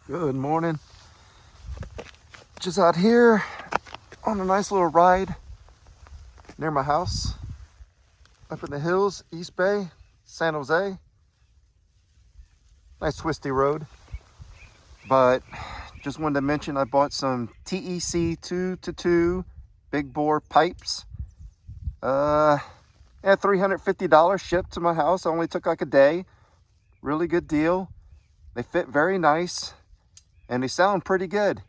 Good morning. Just out here on a nice little ride near my house up in the hills, East Bay, San Jose. Nice twisty road. But just wanted to mention I bought some TEC 2-to-2 big bore pipes. Yeah, $350 shipped to my house. Only took like a day. Really good deal. They fit very nice and they sound pretty good.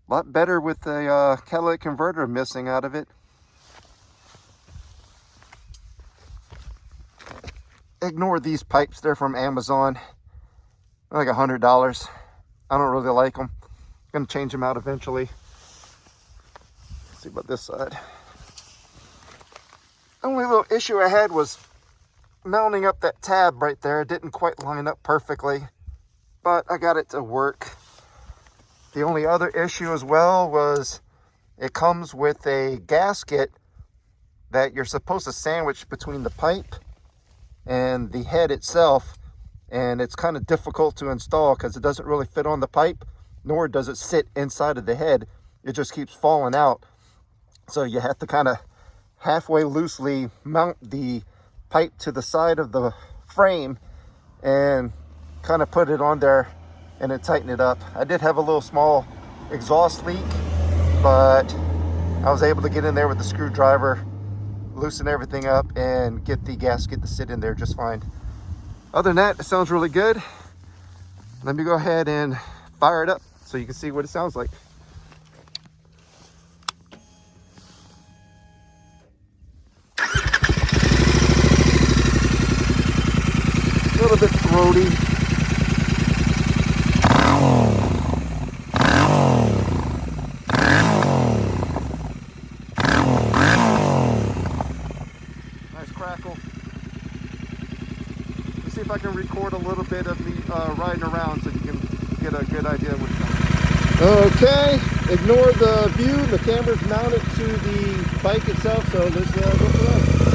A lot better with the catalytic converter missing out of it. Ignore these pipes, they're from Amazon. They're like $100. I don't really like them. I'm gonna change them out eventually. Let's see about this side. The only little issue I had was mounting up that tab right there. It didn't quite line up perfectly, but I got it to work. The only other issue as well was it comes with a gasket that you're supposed to sandwich between the pipe and the head itself, and it's kind of difficult to install because it doesn't really fit on the pipe, nor does it sit inside of the head. It just keeps falling out, so you have to kind of halfway loosely mount the pipe to the side of the frame and kind of put it on there and then tighten it up. I did have a little small exhaust leak, but I was able to get in there with the screwdriver, loosen everything up, and get the gasket to sit in there just fine. Other than that, it sounds really good. Let me go ahead and fire it up so you can see what it sounds like. A little bit throaty. Nice crackle. Let's see if I can record a little bit of me riding around so you can get a good idea of what's going on. Okay, ignore the view. The camera's mounted to the bike itself, so let's go for that.